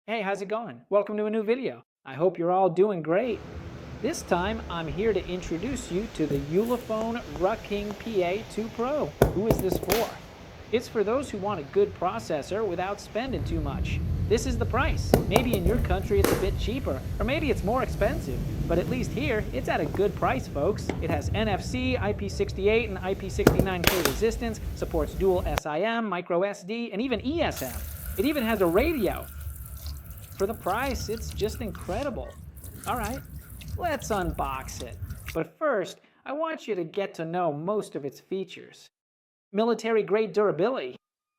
Hey, how's it going? Welcome to a new video. I hope you're all doing great. This time, I'm here to introduce you to the Ulefone RugKing PA2 Pro. Who is this for? It's for those who want a good processor without spending too much. This is the price. Maybe in your country it's a bit cheaper, or maybe it's more expensive, but at least here, it's at a good price, folks. It has NFC, IP68, and IP69K resistance, supports dual SIM, micro SD, and even ESM. It even has a radio. For the price, it's just incredible. All right, let's unbox it. But first, I want you to get to know most of its features. Military-grade durability.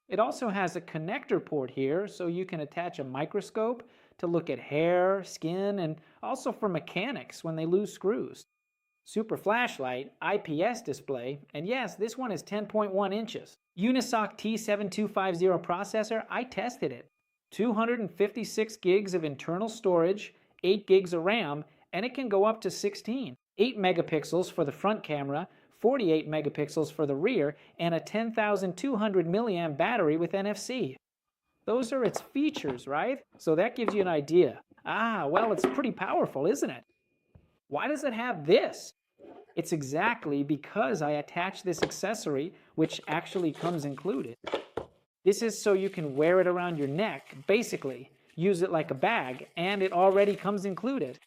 It also has a connector port here, so you can attach a microscope to look at hair, skin, and also for mechanics when they lose screws. Super flashlight, IPS display, and yes, this one is 10.1 inches. Unisoc T7250 processor, I tested it. 256 gigs of internal storage, 8 gigs of RAM, and it can go up to 16. 8 megapixels for the front camera, 48 megapixels for the rear, and a 10,200 milliamp battery with NFC. Those are its features, right? So that gives you an idea. Well, it's pretty powerful, isn't it? Why does it have this? It's exactly because I attached this accessory, which actually comes included. This is so you can wear it around your neck, basically, use it like a bag, and it already comes included.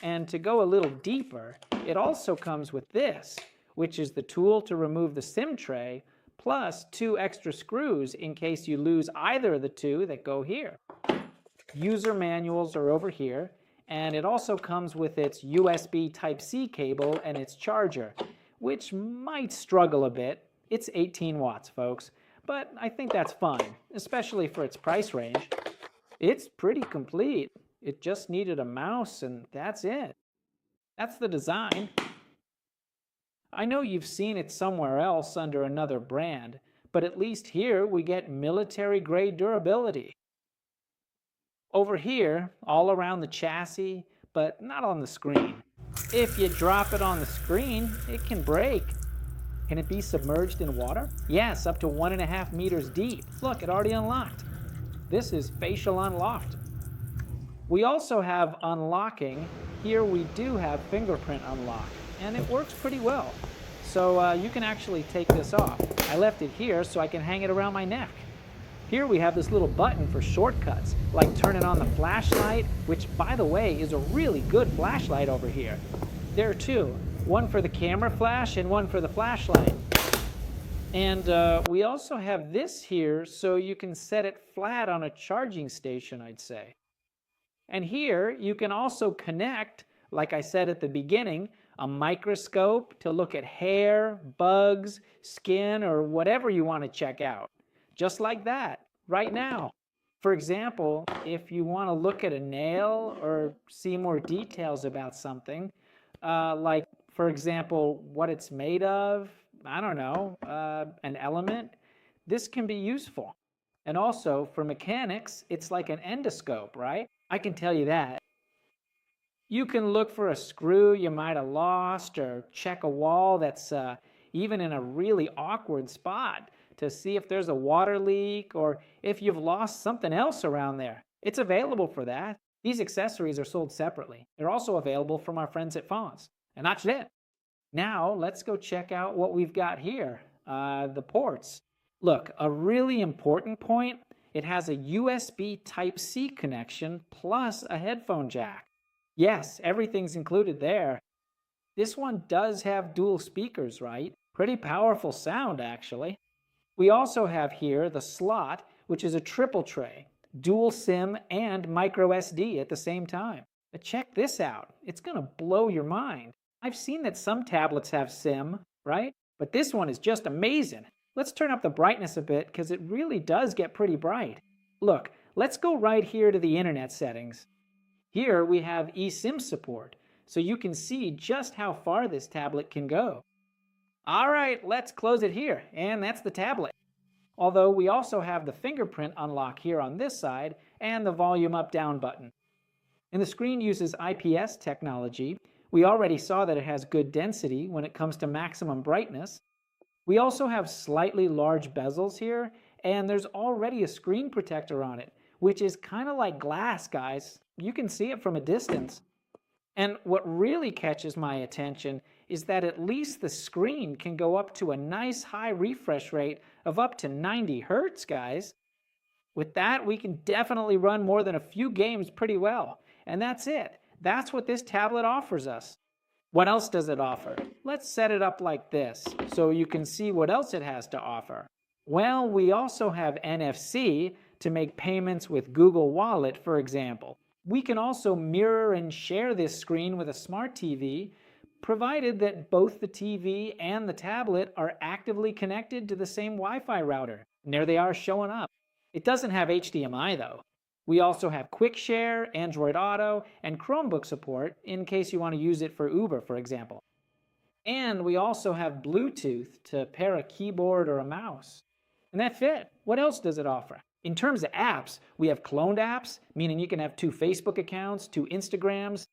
And to go a little deeper, it also comes with this, which is the tool to remove the SIM tray, plus 2 extra screws in case you lose either of the 2 that go here. User manuals are over here, and it also comes with its USB Type-C cable and its charger, which might struggle a bit. It's 18 watts, folks. But I think that's fine, especially for its price range. It's pretty complete. It just needed a mouse and that's it. That's the design. I know you've seen it somewhere else under another brand, but at least here we get military-grade durability. Over here, all around the chassis, but not on the screen. If you drop it on the screen, it can break. Can it be submerged in water? Yes, up to 1.5 meters deep. Look, it already unlocked. This is facial unlocked. We also have unlocking. Here we do have fingerprint unlock, and it works pretty well. So you can actually take this off. I left it here so I can hang it around my neck. Here we have this little button for shortcuts, like turning on the flashlight, which, by the way, is a really good flashlight over here. There are 2. One for the camera flash and one for the flashlight. And we also have this here so you can set it flat on a charging station, I'd say. And here you can also connect, like I said at the beginning, a microscope to look at hair, bugs, skin, or whatever you want to check out. Just like that, right now. For example, if you want to look at a nail or see more details about something, like, for example, what it's made of, I don't know, an element, this can be useful. And also, for mechanics, it's like an endoscope, right? I can tell you that. You can look for a screw you might have lost or check a wall that's even in a really awkward spot to see if there's a water leak or if you've lost something else around there. It's available for that. These accessories are sold separately. They're also available from our friends at Fonz. And that's it. Now, let's go check out what we've got here, the ports. Look, a really important point, it has a USB Type-C connection plus a headphone jack. Yes, everything's included there. This one does have dual speakers, right? Pretty powerful sound, actually. We also have here the slot, which is a triple tray, dual SIM and micro SD at the same time. But check this out. It's going to blow your mind. I've seen that some tablets have SIM, right? But this one is just amazing. Let's turn up the brightness a bit because it really does get pretty bright. Look, let's go right here to the internet settings. Here we have eSIM support, so you can see just how far this tablet can go. All right, let's close it here, and that's the tablet. Although we also have the fingerprint unlock here on this side and the volume up-down button. And the screen uses IPS technology. We already saw that it has good density when it comes to maximum brightness. We also have slightly large bezels here, and there's already a screen protector on it, which is kind of like glass, guys. You can see it from a distance. And what really catches my attention is that at least the screen can go up to a nice high refresh rate of up to 90 hertz, guys. With that, we can definitely run more than a few games pretty well. And that's it. That's what this tablet offers us. What else does it offer? Let's set it up like this so you can see what else it has to offer. Well, we also have NFC to make payments with Google Wallet, for example. We can also mirror and share this screen with a smart TV, provided that both the TV and the tablet are actively connected to the same Wi-Fi router. And there they are showing up. It doesn't have HDMI though. We also have Quick Share, Android Auto, and Chromebook support in case you want to use it for Uber, for example. And we also have Bluetooth to pair a keyboard or a mouse. And that's it. What else does it offer? In terms of apps, we have cloned apps, meaning you can have 2 Facebook accounts, 2 Instagrams.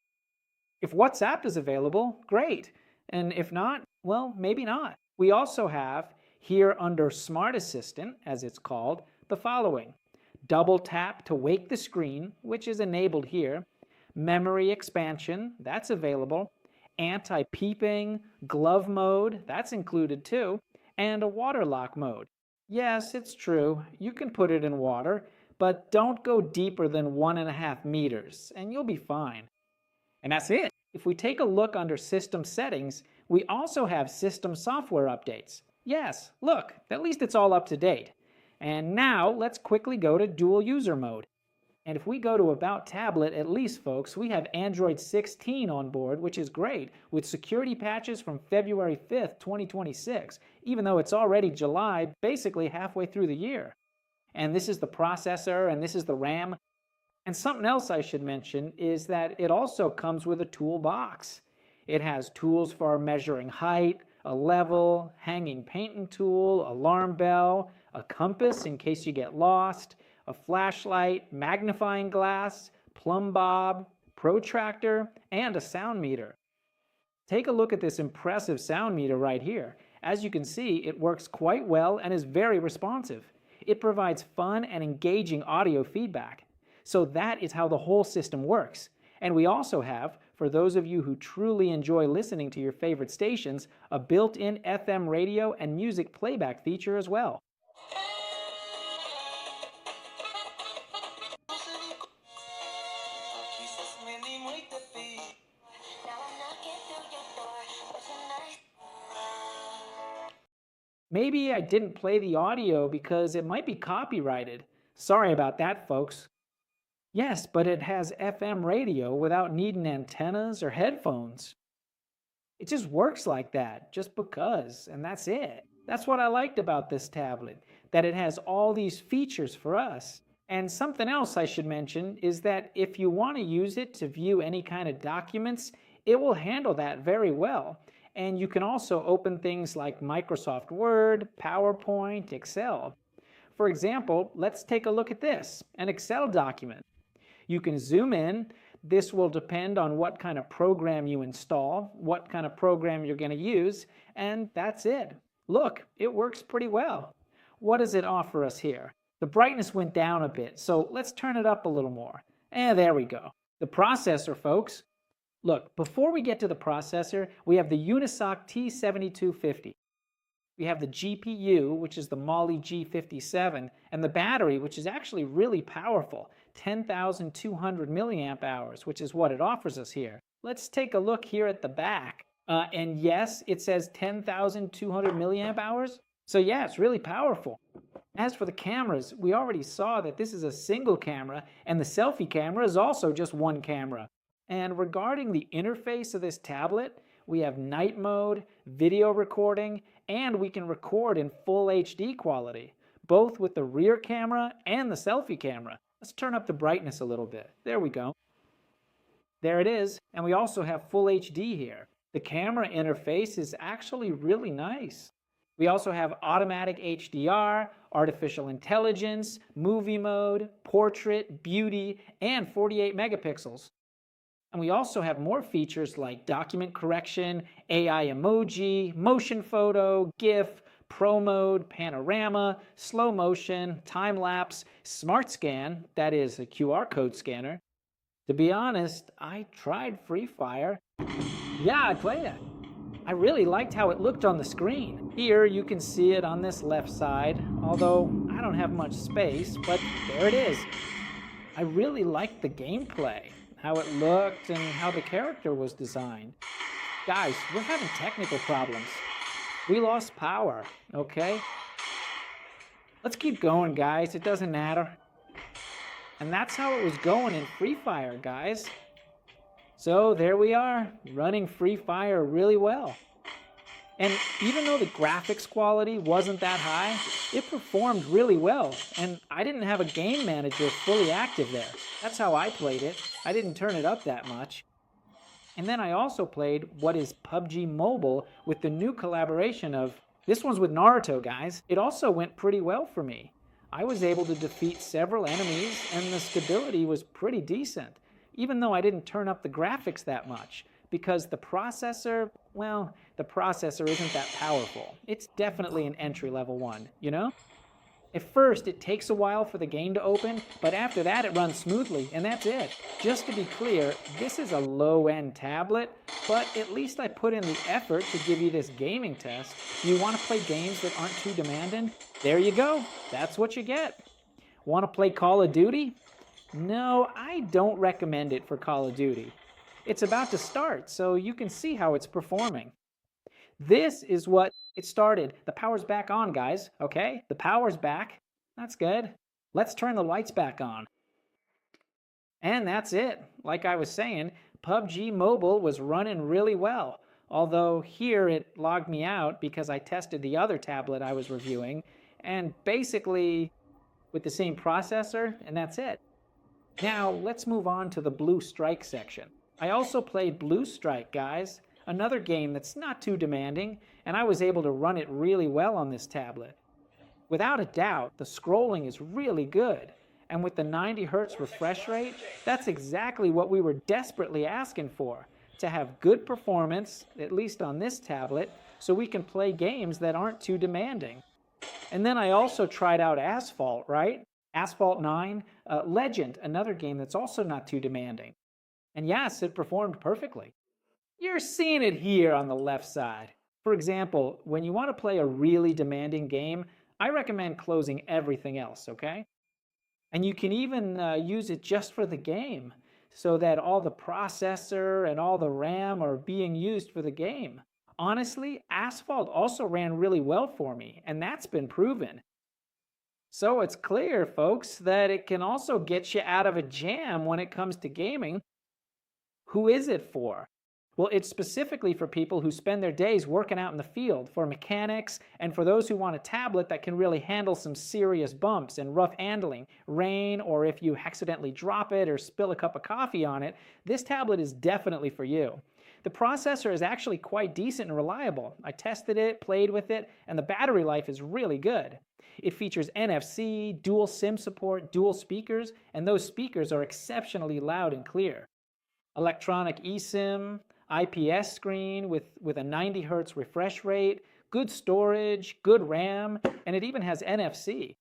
If WhatsApp is available, great. And if not, well, maybe not. We also have, here under Smart Assistant, as it's called, the following. Double tap to wake the screen, which is enabled here. Memory expansion, that's available. Anti-peeping, glove mode, that's included too. And a water lock mode. Yes, it's true, you can put it in water, but don't go deeper than 1.5 meters, and you'll be fine. And that's it. If we take a look under System Settings, we also have System Software Updates. Yes, look, at least it's all up to date. And now let's quickly go to Dual User Mode. And if we go to About Tablet, at least folks, we have Android 16 on board, which is great, with security patches from February 5th, 2026, even though it's already July, basically halfway through the year. And this is the processor, and this is the RAM. And something else I should mention is that it also comes with a toolbox. It has tools for measuring height, a level, hanging painting tool, alarm bell, a compass in case you get lost, a flashlight, magnifying glass, plumb bob, protractor, and a sound meter. Take a look at this impressive sound meter right here. As you can see, it works quite well and is very responsive. It provides fun and engaging audio feedback. So that is how the whole system works. And we also have, for those of you who truly enjoy listening to your favorite stations, a built-in FM radio and music playback feature as well. Maybe I didn't play the audio because it might be copyrighted. Sorry about that, folks. Yes, but it has FM radio without needing antennas or headphones. It just works like that, just because, and that's it. That's what I liked about this tablet, that it has all these features for us. And something else I should mention is that if you want to use it to view any kind of documents, it will handle that very well. And you can also open things like Microsoft Word, PowerPoint, Excel. For example, let's take a look at this, an Excel document. You can zoom in. This will depend on what kind of program you install, what kind of program you're going to use, and that's it. Look, it works pretty well. What does it offer us here? The brightness went down a bit, so let's turn it up a little more. There we go. The processor, folks. Look, before we get to the processor, we have the Unisoc T7250. We have the GPU, which is the Mali G57, and the battery, which is actually really powerful, 10,200 milliamp hours, which is what it offers us here. Let's take a look here at the back. And yes, it says 10,200 milliamp hours. So yeah, it's really powerful. As for the cameras, we already saw that this is a single camera, and the selfie camera is also just one camera. And regarding the interface of this tablet, we have night mode, video recording, and we can record in full HD quality, both with the rear camera and the selfie camera. Let's turn up the brightness a little bit. There we go. There it is, and we also have full HD here. The camera interface is actually really nice. We also have automatic HDR, artificial intelligence, movie mode, portrait, beauty, and 48 megapixels. And we also have more features like document correction, AI emoji, motion photo, GIF, Pro Mode, Panorama, Slow Motion, Time Lapse, Smart Scan, that is a QR code scanner. To be honest, I tried Free Fire. Yeah, I played it. I really liked how it looked on the screen. Here you can see it on this left side, although I don't have much space, but there it is. I really liked the gameplay, how it looked, and how the character was designed. Guys, we're having technical problems. We lost power, okay? Let's keep going, guys. It doesn't matter. And that's how it was going in Free Fire, guys. So there we are, running Free Fire really well. And even though the graphics quality wasn't that high, it performed really well. And I didn't have a game manager fully active there. That's how I played it. I didn't turn it up that much. And then I also played what is PUBG Mobile with the new collaboration of, this one's with Naruto, guys. It also went pretty well for me. I was able to defeat several enemies and the stability was pretty decent, even though I didn't turn up the graphics that much, because the processor, well, the processor isn't that powerful. It's definitely an entry-level one, you know? At first, it takes a while for the game to open, but after that, it runs smoothly, and that's it. Just to be clear, this is a low-end tablet, but at least I put in the effort to give you this gaming test. You want to play games that aren't too demanding? There you go. That's what you get. Want to play Call of Duty? No, I don't recommend it for Call of Duty. It's about to start, so you can see how it's performing. This is what it started. The power's back on, guys, okay? The power's back. That's good. Let's turn the lights back on. And that's it. Like I was saying, PUBG Mobile was running really well. Although here it logged me out because I tested the other tablet I was reviewing, and basically with the same processor, and that's it. Now, let's move on to the Blue Strike section. I also played Blue Strike, guys. Another game that's not too demanding, and I was able to run it really well on this tablet. Without a doubt, the scrolling is really good, and with the 90 Hz refresh rate, that's exactly what we were desperately asking for, to have good performance, at least on this tablet, so we can play games that aren't too demanding. And then I also tried out Asphalt, right? Asphalt 9, Legend, another game that's also not too demanding. And yes, it performed perfectly. You're seeing it here on the left side. For example, when you want to play a really demanding game, I recommend closing everything else, okay? And you can even use it just for the game, so that all the processor and all the RAM are being used for the game. Honestly, Asphalt also ran really well for me, and that's been proven. So it's clear, folks, that it can also get you out of a jam when it comes to gaming. Who is it for? Well, it's specifically for people who spend their days working out in the field, for mechanics, and for those who want a tablet that can really handle some serious bumps and rough handling, rain, or if you accidentally drop it or spill a cup of coffee on it, this tablet is definitely for you. The processor is actually quite decent and reliable. I tested it, played with it, and the battery life is really good. It features NFC, dual SIM support, dual speakers, and those speakers are exceptionally loud and clear. Electronic eSIM, IPS screen with a 90 Hz refresh rate, good storage, good RAM, and it even has NFC.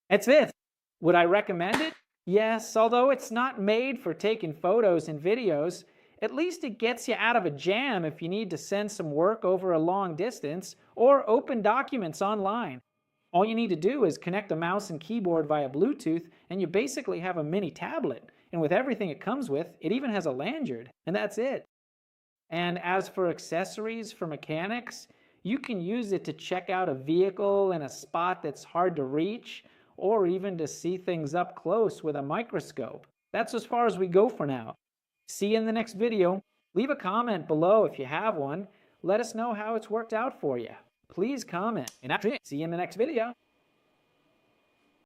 That's it. Would I recommend it? Yes, although it's not made for taking photos and videos, at least it gets you out of a jam if you need to send some work over a long distance or open documents online. All you need to do is connect a mouse and keyboard via Bluetooth, and you basically have a mini tablet. And with everything it comes with, it even has a lanyard, and that's it. And as for accessories for mechanics, you can use it to check out a vehicle in a spot that's hard to reach, or even to see things up close with a microscope. That's as far as we go for now. See you in the next video. Leave a comment below if you have one. Let us know how it's worked out for you. Please comment. And see you in the next video.